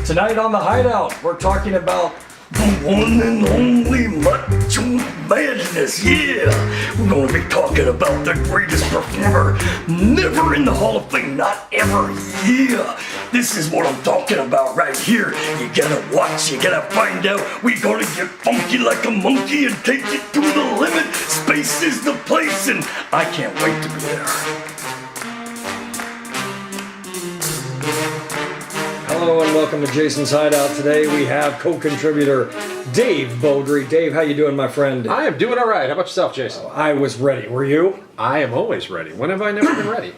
Tonight on The Hideout, we're talking about the one and only Macho Madness, yeah! We're gonna be talking about the greatest performer never in the Hall of Fame, not ever, yeah! This is what I'm talking about right here. You gotta watch, you gotta find out. We gonna get funky like a monkey and take it to the limit. Space is the place, and I can't wait to be there. Hello and welcome to Jason's Hideout. Today we have co-contributor Dave Beaudry. Dave, how you doing, my friend? I am doing all right. How about yourself, Jason? I was ready. Were you? I am always ready. When have I never been ready?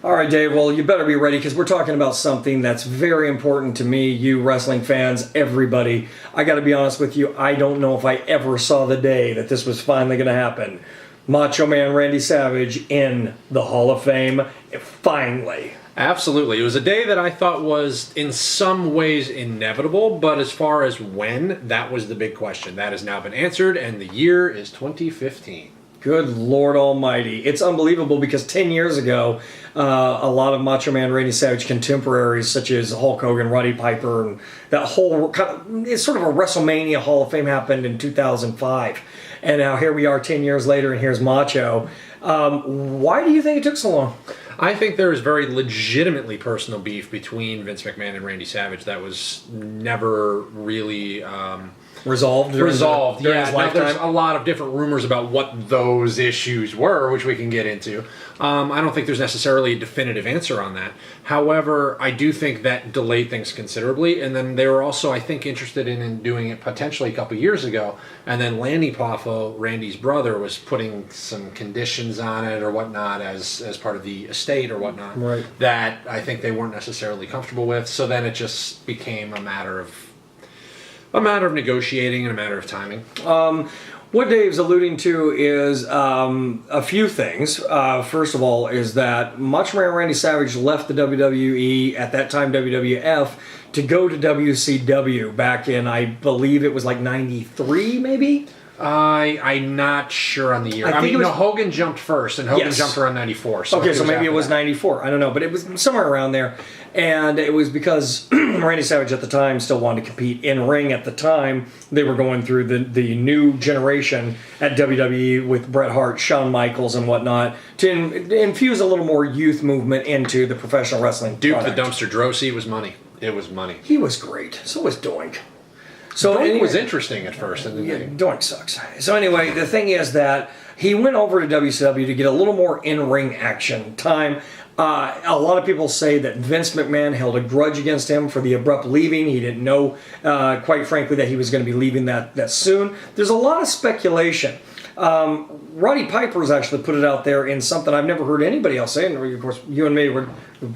All right, Dave. Well, you better be ready because we're talking about something that's very important to me, you wrestling fans, everybody. I got to be honest with you. I don't know if I ever saw the day that this was finally going to happen. Macho Man Randy Savage in the Hall of Fame, finally. Absolutely. It was a day that I thought was in some ways inevitable, but as far as when, that was the big question. That has now been answered, and the year is 2015. Good Lord Almighty. It's unbelievable because 10 years ago, a lot of Macho Man Randy Savage contemporaries such as Hulk Hogan, Roddy Piper, and that whole it's sort of a WrestleMania Hall of Fame happened in 2005. And now here we are 10 years later, and here's Macho. Why do you think it took so long? I think there is very legitimately personal beef between Vince McMahon and Randy Savage that was never really resolved. During his lifetime. There's a lot of different rumors about what those issues were, which we can get into. I don't think there's necessarily a definitive answer on that. However, I do think that delayed things considerably, and then they were also, I think, interested in doing it potentially a couple years ago, and then Lanny Poffo, Randy's brother, was putting some conditions on it or whatnot as part of the estate or whatnot, right, that I think they weren't necessarily comfortable with, so then it just became a matter of negotiating and a matter of timing. What Dave's alluding to is a few things. First of all, is that Macho Man Randy Savage left the WWE, at that time WWF, to go to WCW back in, I believe it was like 93, maybe? I'm not sure on the year. I mean, Hogan jumped first, and Hogan jumped around 94. So okay, so maybe it was 94. I don't know, but it was somewhere around there. And it was because Randy Savage at the time still wanted to compete in ring at the time. They were going through the new generation at WWE with Bret Hart, Shawn Michaels, and whatnot to infuse a little more youth movement into the professional wrestling Duke product. the Dumpster Drosy was money. It was money. He was great. So was Doink. So Doink was interesting at first. Doink sucks. So anyway, the thing is that he went over to WCW to get a little more in-ring action time. A lot of people say that Vince McMahon held a grudge against him for the abrupt leaving. He didn't know, quite frankly, that he was going to be leaving that soon. There's a lot of speculation. Roddy Piper's actually put it out there in something I've never heard anybody else say, and of course you and me were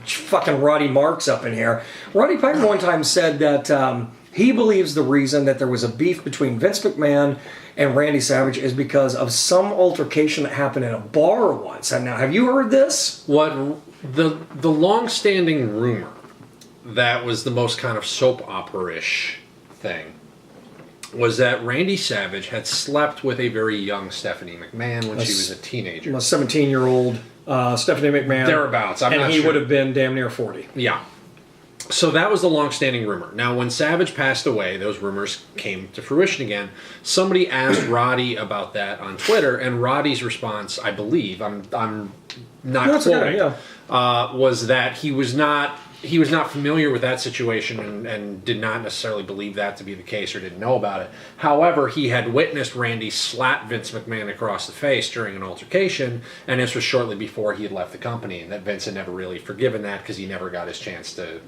fucking Roddy Marks up in here. Roddy Piper one time said that he believes the reason that there was a beef between Vince McMahon and Randy Savage is because of some altercation that happened in a bar once. And now, have you heard this? What the long-standing rumor that was the most kind of soap opera-ish thing was that Randy Savage had slept with a very young Stephanie McMahon when she was a teenager. A 17-year-old Stephanie McMahon. Thereabouts. I'm not sure. And he would have been damn near 40. Yeah. So that was the long-standing rumor. Now, when Savage passed away, those rumors came to fruition again. Somebody asked Roddy about that on Twitter, and Roddy's response, I believe, I'm not quoting, was that he was not familiar with that situation and did not necessarily believe that to be the case or didn't know about it. However, he had witnessed Randy slap Vince McMahon across the face during an altercation, and this was shortly before he had left the company, and that Vince had never really forgiven that because he never got his chance to,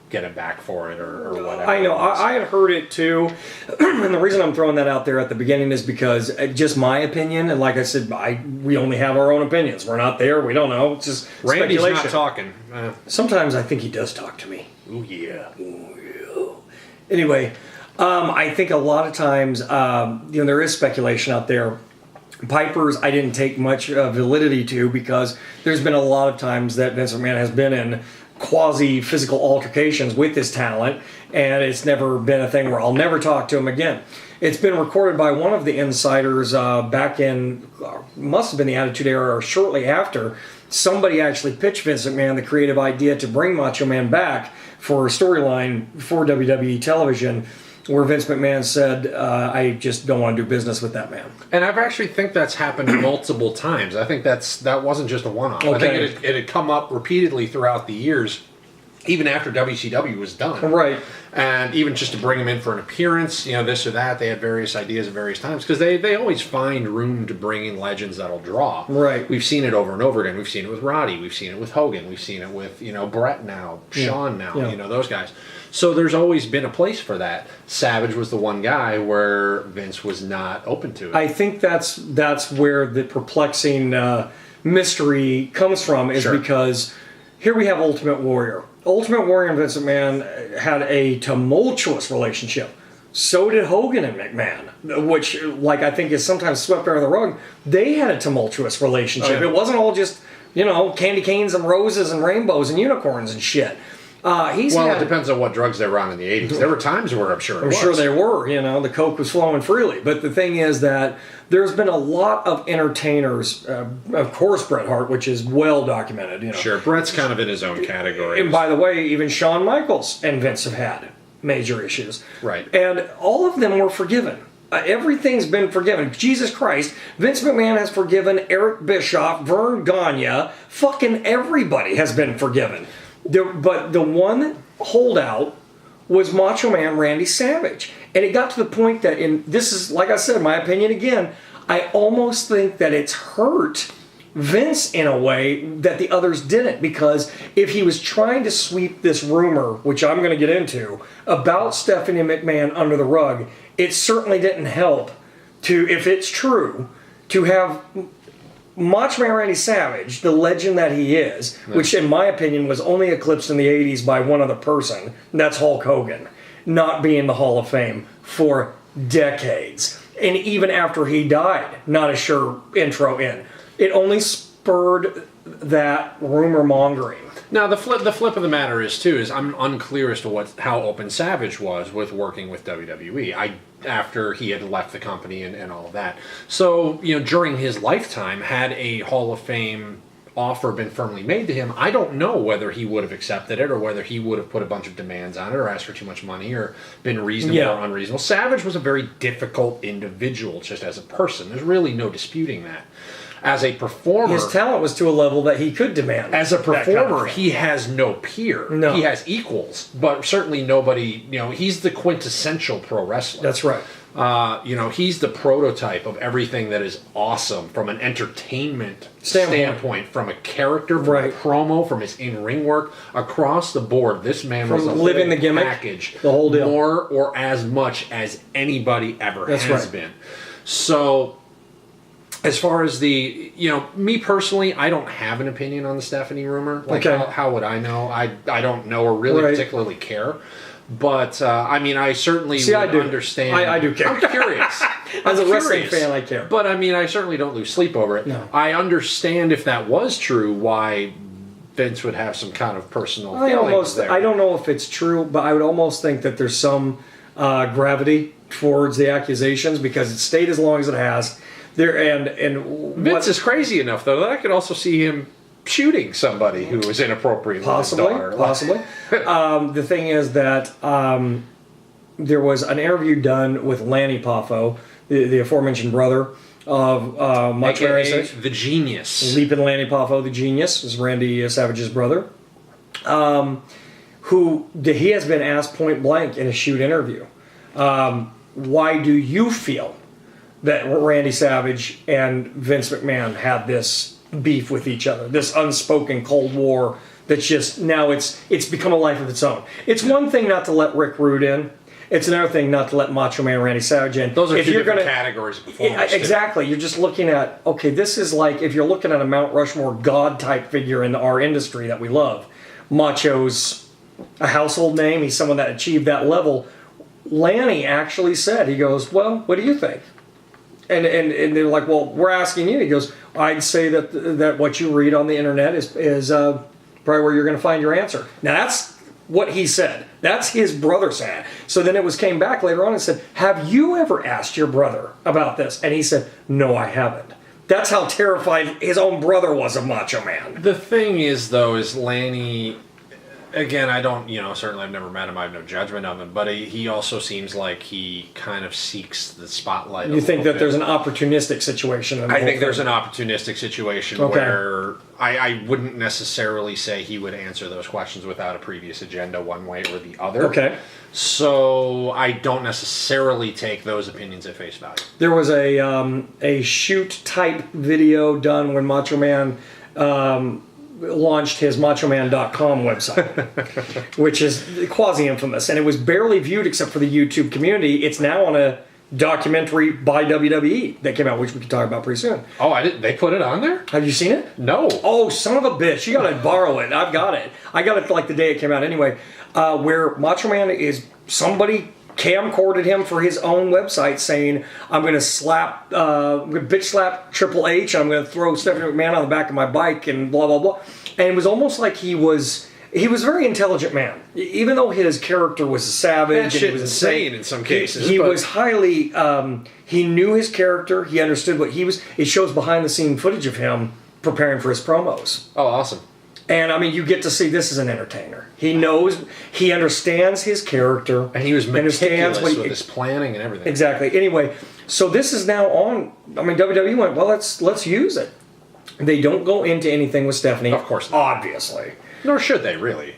get him back for it or whatever. I know. I had heard it too. And the reason I'm throwing that out there at the beginning is because just my opinion, and like I said, we only have our own opinions. We're not there. We don't know. It's just Randy's speculation. not talking. Sometimes I think he does talk to me. Ooh, yeah. Ooh, yeah. Anyway, I think a lot of times, there is speculation out there. Piper's I didn't take much validity to because there's been a lot of times that Vince McMahon has been in quasi-physical altercations with his talent, and it's never been a thing where I'll never talk to him again. It's been recorded by one of the insiders back in, must have been the Attitude Era or shortly after, somebody actually pitched Vince McMahon the creative idea to bring Macho Man back for a storyline for WWE television, where Vince McMahon said, I just don't want to do business with that man. And I actually think that's happened multiple times. I think that wasn't just a one-off. Okay. I think it had come up repeatedly throughout the years, even after WCW was done. Right. And even just to bring him in for an appearance, this or that, they had various ideas at various times. Because they always find room to bring in legends that'll draw. Right. We've seen it over and over again. We've seen it with Roddy. We've seen it with Hogan. We've seen it with, Brett now, Shawn now, those guys. So there's always been a place for that. Savage was the one guy where Vince was not open to it. I think that's where the perplexing mystery comes from, is because here we have Ultimate Warrior. Ultimate Warrior and Vince McMahon had a tumultuous relationship. So did Hogan and McMahon, which, I think is sometimes swept under the rug. They had a tumultuous relationship. Oh, yeah. It wasn't all just, candy canes and roses and rainbows and unicorns and shit. It depends on what drugs they were on in the 80s. There were times where I'm sure they were. The coke was flowing freely. But the thing is that there's been a lot of entertainers. Of course, Bret Hart, which is well documented. Sure, Bret's kind of in his own category. And by the way, even Shawn Michaels and Vince have had major issues. Right. And all of them were forgiven. Everything's been forgiven. Jesus Christ, Vince McMahon has forgiven Eric Bischoff, Vern Gagne, fucking everybody has been forgiven. But the one holdout was Macho Man Randy Savage. And it got to the point that, this is, like I said, my opinion again, I almost think that it's hurt Vince in a way that the others didn't. Because if he was trying to sweep this rumor, which I'm going to get into, about Stephanie McMahon under the rug, it certainly didn't help to, if it's true, to have Macho Man Randy Savage, the legend that he is, which in my opinion was only eclipsed in the 80s by one other person, and that's Hulk Hogan, not be in the Hall of Fame for decades. And even after he died, not a sure intro in. It only spurred that rumor mongering. Now the flip of the matter is I'm unclear as to how open Savage was with working with WWE. After he had left the company and all of that. So, during his lifetime, had a Hall of Fame offer been firmly made to him, I don't know whether he would have accepted it or whether he would have put a bunch of demands on it or asked for too much money or been reasonable or unreasonable. Savage was a very difficult individual just as a person. There's really no disputing that. As a performer, his talent was to a level that he could demand. As a performer, he has no peer. No. He has equals, but certainly nobody. He's the quintessential pro wrestler. That's right. He's the prototype of everything that is awesome from an entertainment standpoint, from a character, from a promo, from his in-ring work, across the board. This man was a living the gimmick, package, the whole deal, more or as much as anybody ever has been. So. As far as me personally, I don't have an opinion on the Stephanie rumor. How would I know? I don't know or really particularly care. But, I certainly would understand. I do care. I'm curious. As a wrestling fan, I care. But, I certainly don't lose sleep over it. No. I understand if that was true, why Vince would have some kind of personal feelings there. I don't know if it's true, but I would almost think that there's some gravity towards the accusations because it stayed as long as it has. Vince is crazy enough, though, that I could also see him shooting somebody who was inappropriate with his daughter. Possibly. The thing is that there was an interview done with Lanny Poffo, the aforementioned brother of Macho Man Savage. The genius. Leaping Lanny Poffo, the genius, is Randy Savage's brother. He has been asked point blank in a shoot interview, why do you feel that Randy Savage and Vince McMahon had this beef with each other, this unspoken Cold War that's just, now it's become a life of its own. It's one thing not to let Rick Rude in. It's another thing not to let Macho Man Randy Savage in. Those are two different categories of performers. Exactly. You're just looking at, okay, this is like if you're looking at a Mount Rushmore God-type figure in our industry that we love. Macho's a household name. He's someone that achieved that level. Lanny actually said, he goes, well, what do you think? And they're like, well, we're asking you. He goes, I'd say that what you read on the internet is probably where you're going to find your answer. Now, that's what he said. That's his brother saying. So then came back later on and said, have you ever asked your brother about this? And he said, no, I haven't. That's how terrified his own brother was of Macho Man. The thing is, though, is Lanny... Again, I don't, certainly I've never met him. I have no judgment of him. But he also seems like he kind of seeks the spotlight. You think that there's an opportunistic situation? I think there's an opportunistic situation where I wouldn't necessarily say he would answer those questions without a previous agenda one way or the other. Okay. So I don't necessarily take those opinions at face value. There was a shoot type video done when Macho Man launched his machoman.com website, which is quasi-infamous, and it was barely viewed except for the YouTube community. It's now on a documentary by WWE that came out, which we can talk about pretty soon. Oh, they put it on there? Have you seen it? No. Oh, son of a bitch. You gotta borrow it. I've got it. I got it like the day it came out anyway, where Macho Man is somebody camcorded him for his own website saying, I'm going to bitch slap Triple H, and I'm going to throw Stephanie McMahon on the back of my bike, and blah, blah, blah. And it was almost like he was a very intelligent man. Even though his character was a savage. That shit was insane in some cases. He was highly, he knew his character, he understood what he was. It shows behind the scene footage of him preparing for his promos. Oh, awesome. And I mean, you get to see this as an entertainer. He knows, he understands his character. And he was meticulous with his planning and everything. Exactly. Anyway, so this is now on. I mean, WWE went, well, let's use it. They don't go into anything with Stephanie. Of course not. Obviously. Nor should they, really.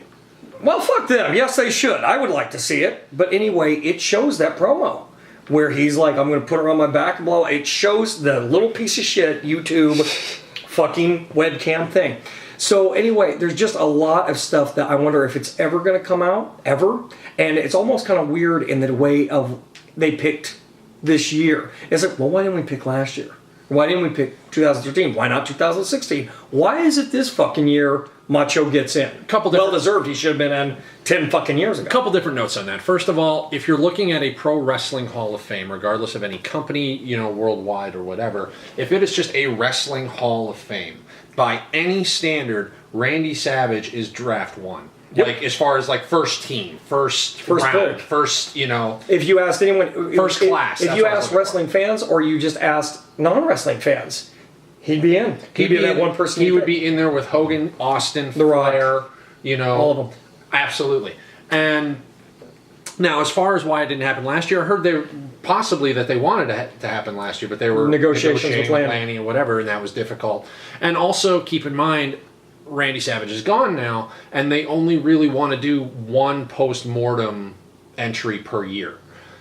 Well, fuck them. Yes, they should. I would like to see it. But anyway, it shows that promo where he's like, I'm going to put her on my back and blow. It shows the little piece of shit YouTube fucking webcam thing. So anyway, there's just a lot of stuff that I wonder if it's ever going to come out, ever. And it's almost kind of weird in the way of they picked this year. It's like, well, why didn't we pick last year? Why didn't we pick 2013? Why not 2016? Why is it this fucking year Macho gets in? Well-deserved. He should have been in 10 fucking years ago. A couple different notes on that. First of all, if you're looking at a Pro Wrestling Hall of Fame, regardless of any company, worldwide or whatever, if it is just a Wrestling Hall of Fame, by any standard, Randy Savage is draft one. Yep. Like, as far as, first team, first round, pick. First, If you asked anyone... First class. If you asked wrestling fans or you just asked non-wrestling fans, he'd be in. He'd be that one person. He would be in there with Hogan, Austin, Flair, all of them. Absolutely. And now, as far as why it didn't happen last year, I heard that they wanted it to happen last year, but they were negotiating with Lanny and whatever, and that was difficult. And also, keep in mind, Randy Savage is gone now, and they only really want to do one post-mortem entry per year.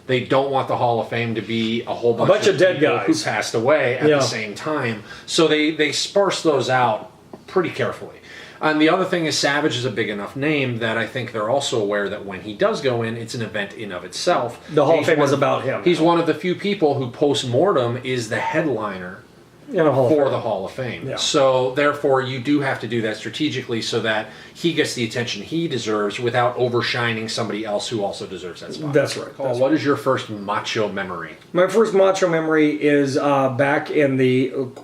They don't want the Hall of Fame to be a whole bunch of dead guys who passed away at the same time. So they sparse those out pretty carefully. And the other thing is Savage is a big enough name that I think they're also aware that when he does go in, it's an event in of itself. The Hall of Fame is about him. He's one of the few people who post-mortem is the headliner for the Hall of Fame. Yeah. So therefore you do have to do that strategically so that he gets the attention he deserves without overshining somebody else who also deserves that spot. That's right. Paul, what is your first Macho memory? My first Macho memory is back in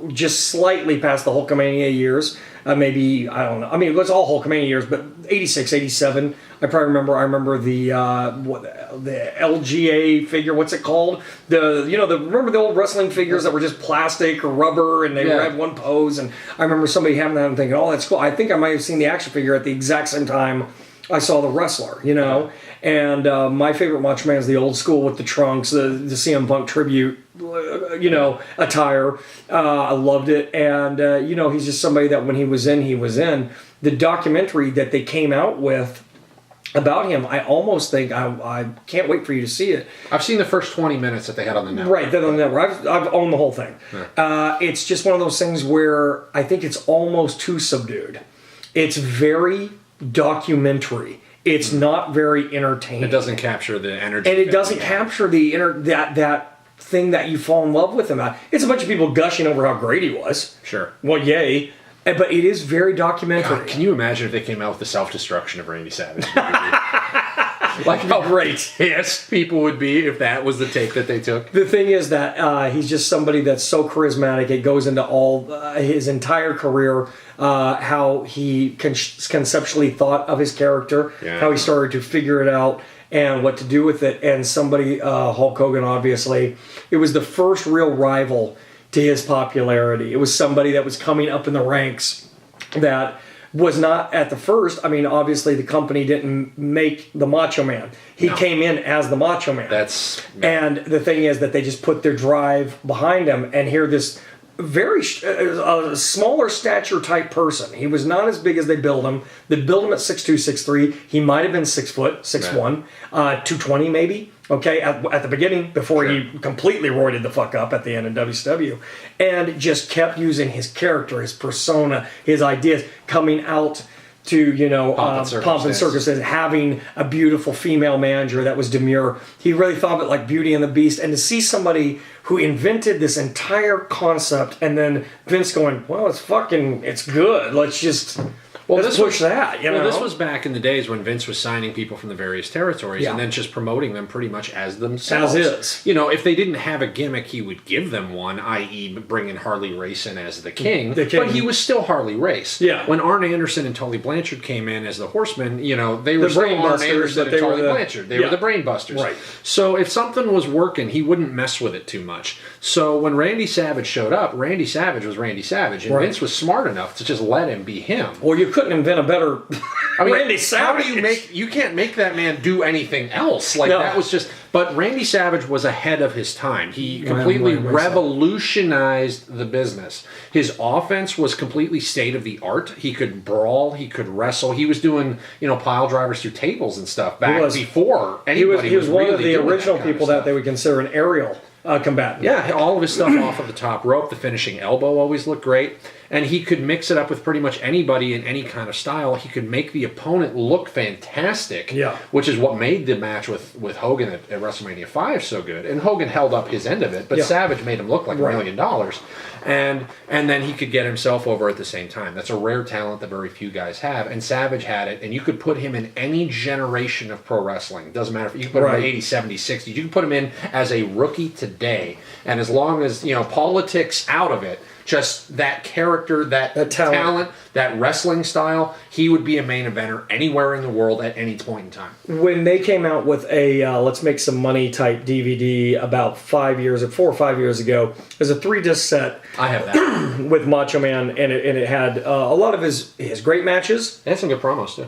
just slightly past the Hulkamania years. Maybe, I don't know. I mean, it was all Hulkamania years, but 86, 87. I remember the LGA figure. What's it called? Remember the old wrestling figures that were just plastic or rubber, and they had one pose. And I remember somebody having that and thinking, "Oh, that's cool." I think I might have seen the action figure at the exact same time I saw the wrestler. And my favorite Macho Man is the old school with the trunks, the CM Punk tribute, attire. I loved it. And, he's just somebody that when he was in, he was in. The documentary that they came out with about him, I almost think, I can't wait for you to see it. I've seen the first 20 minutes that they had on the network. Right, they're on the network. I've owned the whole thing. Yeah. It's just one of those things where I think it's almost too subdued. It's very documentary. It's not very entertaining. It doesn't capture the energy. And it doesn't capture that thing that you fall in love with him at. It's a bunch of people gushing over how great he was. Sure. Well, yay. But it is very documentary. God, can you imagine if they came out with the self-destruction of Randy Savage? Like how great people would be if that was the take that they took. The thing is that he's just somebody that's so charismatic. It goes into all his entire career, how he conceptually thought of his character, how he started to figure it out, and what to do with it. And Hulk Hogan, obviously, it was the first real rival to his popularity. It was somebody that was coming up in the ranks that was not at the first. I mean, obviously the company didn't make the Macho Man. He came in as the Macho Man. And the thing is that they just put their drive behind him, and here this very smaller stature type person. He was not as big as they build him. They built him at 6'2", 6'3". He might have been 6 foot, 6'1", 220 maybe. Okay, at the beginning, before he completely roided the fuck up at the end of WCW, and just kept using his character, his persona, his ideas, coming out to, you know, pomp and circumstances, having a beautiful female manager that was demure. He really thought of it like Beauty and the Beast, and to see somebody who invented this entire concept, and then Vince going, well, it's good. Let's push that. You know? This was back in the days when Vince was signing people from the various territories and then just promoting them pretty much as themselves. As is. You know, if they didn't have a gimmick, he would give them one, i.e. bringing Harley Race in as the king. But he was still Harley Race. Yeah. When Arn Anderson and Tully Blanchard came in as the Horsemen, you know, they were still Arn Anderson and Tully Blanchard. They were the Brain Busters. Right. So if something was working, he wouldn't mess with it too much. So when Randy Savage showed up, Randy Savage was Randy Savage, and Vince was smart enough to just let him be him. Well, you couldn't invent a better Randy Savage. How do you can't make that man do anything else? That was just... But Randy Savage was ahead of his time. He completely revolutionized the business. His offense was completely state-of-the-art. He could brawl. He could wrestle. He was doing, you know, pile drivers through tables and stuff before anybody He was one really of the original people that they would consider an aerial combatant. Yeah, all of his stuff off of the top rope. The finishing elbow always looked great. And he could mix it up with pretty much anybody in any kind of style. He could make the opponent look fantastic, which is what made the match with Hogan at WrestleMania 5 so good. And Hogan held up his end of it, but Savage made him look like $1 million. And then he could get himself over at the same time. That's a rare talent that very few guys have. And Savage had it, and you could put him in any generation of pro wrestling. Doesn't matter if you could put him in the 80s, 70s, 60s. You could put him in as a rookie today. And as long as, you know, politics out of it, just that character, that talent, that wrestling style, he would be a main eventer anywhere in the world at any point in time. When they came out with a Let's Make Some Money type DVD about 4 or 5 years ago, there's a 3-disc set. I have that. With Macho Man, and it had a lot of his great matches. It had some good promos, too.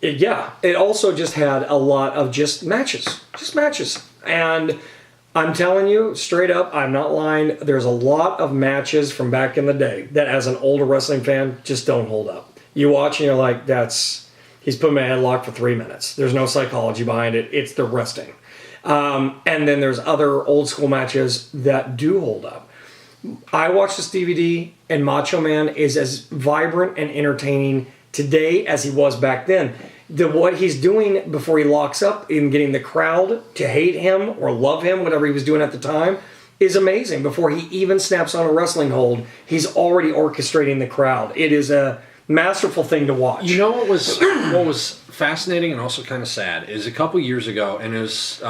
It also just had a lot of just matches. And I'm telling you, straight up, I'm not lying, there's a lot of matches from back in the day that, as an older wrestling fan, just don't hold up. You watch and you're like, he's put him in a headlock for 3 minutes. There's no psychology behind it. It's the wrestling. And then there's other old school matches that do hold up. I watched this DVD, and Macho Man is as vibrant and entertaining today as he was back then. What he's doing before he locks up in getting the crowd to hate him or love him, whatever he was doing at the time, is amazing. Before he even snaps on a wrestling hold, he's already orchestrating the crowd. It is a masterful thing to watch. You know what was fascinating and also kind of sad is a couple years ago, and it was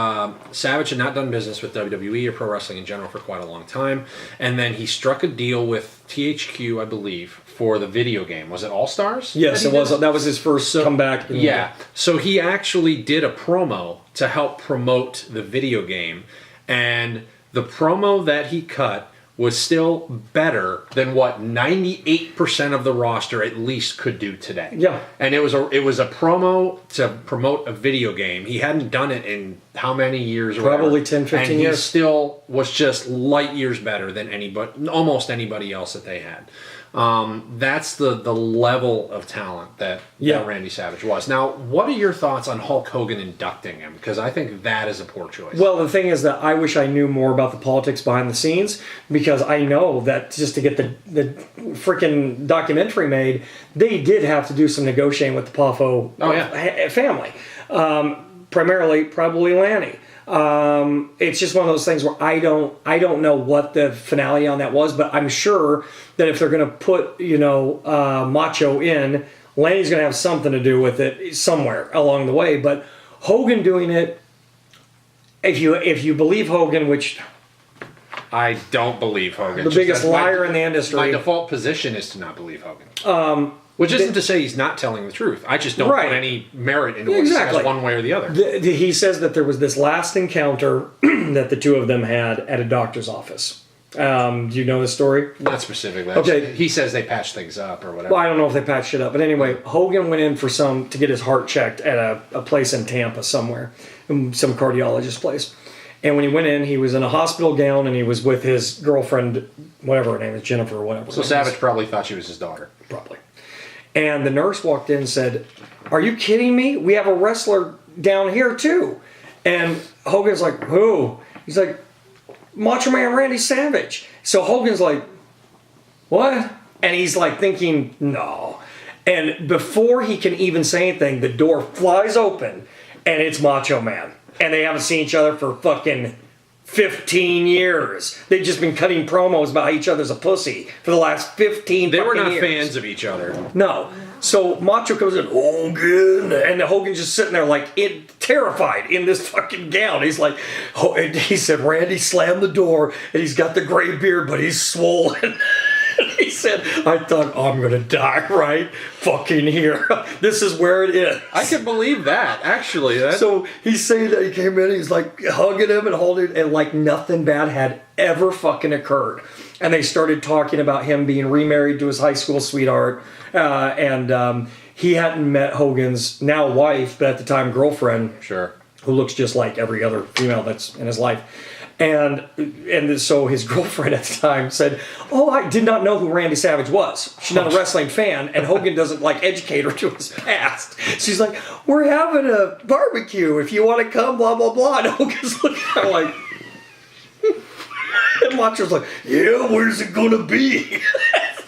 Savage had not done business with WWE or pro wrestling in general for quite a long time, and then he struck a deal with THQ, I believe, for the video game. Was it All Stars? Yes, it was. That was his first comeback. So he actually did a promo to help promote the video game, and the promo that he cut was still better than what 98% of the roster at least could do today. Yeah. And it was a promo to promote a video game. He hadn't done it in how many years? Probably 10, 15 years. And he still was just light years better than almost anybody else that they had. That's the level of talent that Randy Savage was. Now, what are your thoughts on Hulk Hogan inducting him? Because I think that is a poor choice. Well, the thing is that I wish I knew more about the politics behind the scenes, because I know that just to get the freaking documentary made, they did have to do some negotiating with the Poffo family. Primarily, probably Lanny. It's just one of those things where I don't know what the finale on that was, but I'm sure that if they're going to put Macho in, Lanny's going to have something to do with it somewhere along the way. But Hogan doing it, if you believe Hogan, which I don't believe Hogan, the biggest liar in the industry. My default position is to not believe Hogan. Which isn't to say he's not telling the truth. I just don't put any merit into what he says one way or the other. He says that there was this last encounter that the two of them had at a doctor's office. Do you know the story? Not specifically. Okay. He says they patched things up or whatever. Well, I don't know if they patched it up, but anyway, Hogan went in for to get his heart checked at a place in Tampa somewhere, some cardiologist place. And when he went in, he was in a hospital gown and he was with his girlfriend, whatever her name is, Jennifer or whatever. So Savage probably thought she was his daughter. Probably. And the nurse walked in and said, "Are you kidding me? We have a wrestler down here too." And Hogan's like, "Who?" He's like, "Macho Man Randy Savage." So Hogan's like, "What?" And he's like thinking, "No." And before he can even say anything, the door flies open and it's Macho Man. And they haven't seen each other for fucking 15 years. They've just been cutting promos about each other's a pussy for the last 15 They were not years. fans of each other. No. So Macho comes in, Hogan, and Hogan's just sitting there like terrified in this fucking gown. He's like, and he said, Randy slammed the door, and he's got the gray beard, but he's swollen. He said, I thought, I'm going to die right fucking here. This is where it is. I can believe that, actually. So he's saying that he came in, he's like hugging him and holding, and like nothing bad had ever fucking occurred. And they started talking about him being remarried to his high school sweetheart. And he hadn't met Hogan's now wife, but at the time girlfriend. Sure. Who looks just like every other female that's in his life. And so his girlfriend at the time said, "Oh, I did not know who Randy Savage was. She's not a wrestling fan, and Hogan doesn't like educate her to his past." She's like, "We're having a barbecue. If you want to come, blah blah blah." And Hogan's looking at her like, and Macho's like, "Yeah, where's it gonna be?"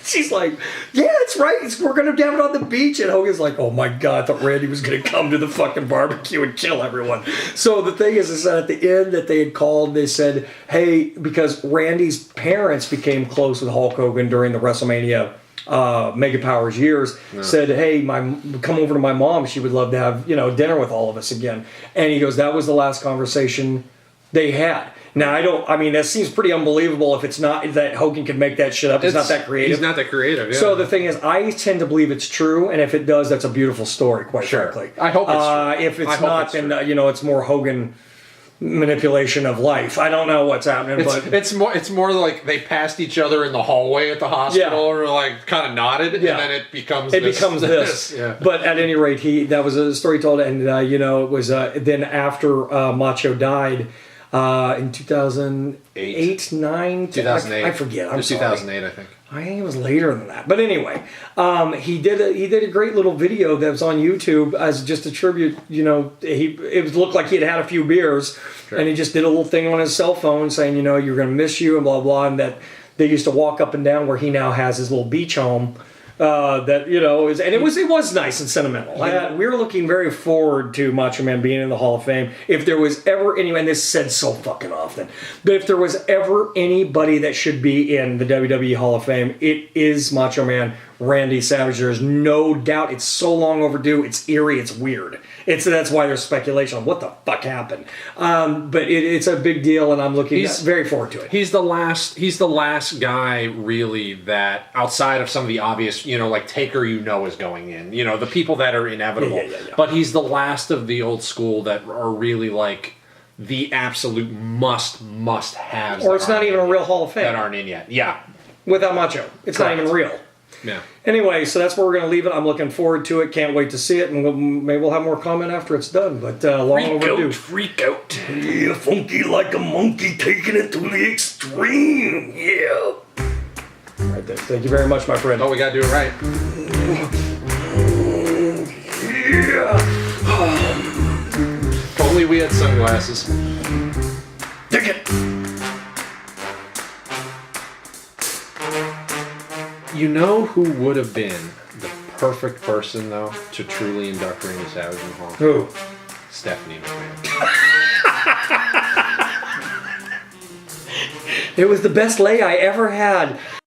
She's like, "Yeah, it's right. We're going to have it on the beach." And Hogan's like, "Oh my God, I thought Randy was going to come to the fucking barbecue and kill everyone." So the thing is that at the end that they had called, they said, "Hey," because Randy's parents became close with Hulk Hogan during the WrestleMania Mega Powers years, said, "Hey, come over to my mom. She would love to have, dinner with all of us again." And he goes, that was the last conversation they had. Now, that seems pretty unbelievable if it's not that Hogan could make that shit up. He's not that creative. He's not that creative, yeah. So the thing is, I tend to believe it's true, and if it does, that's a beautiful story, quite frankly. I hope it's true. If it's not, then, it's more Hogan manipulation of life. I don't know what's happening, but... It's more like they passed each other in the hallway at the hospital, or like kind of nodded, and then it becomes this. Yeah. But at any rate, that was a story told, and, it was then after Macho died... in 2008, 9? 2008. I forget. It was 2008, I think. I think it was later than that. But anyway, he did a great little video that was on YouTube as just a tribute. It looked like he had a few beers, and he just did a little thing on his cell phone saying, you're going to miss you and blah blah, and that they used to walk up and down where he now has his little beach home. It was nice and sentimental. We were looking very forward to Macho Man being in the Hall of Fame. If there was ever anyone, and this is said so fucking often, but if there was ever anybody that should be in the WWE Hall of Fame, it is Macho Man Randy Savage. There's no doubt. It's so long overdue. It's eerie. It's weird. That's why there's speculation on what the fuck happened. But it's a big deal, and I'm looking very forward to it. He's the last guy really that outside of some of the obvious, like Taker, is going in. The people that are inevitable. Yeah. But he's the last of the old school that are really like the absolute must haves. Or it's not even a real Hall of Fame that aren't in yet. Yeah. Without Macho, it's not even real. Yeah. Anyway, so that's where we're going to leave it. I'm looking forward to it. Can't wait to see it, and maybe we'll have more comment after it's done. But long overdue. Freak out. Yeah, funky like a monkey, taking it to the extreme. Yeah. Right there. Thank you very much, my friend. Oh, we got to do it right. Yeah. If only we had sunglasses. Dig it. You know who would have been the perfect person, though, to truly induct Randy Savage in the Hall? Who? Stephanie McMahon. It was the best lay I ever had.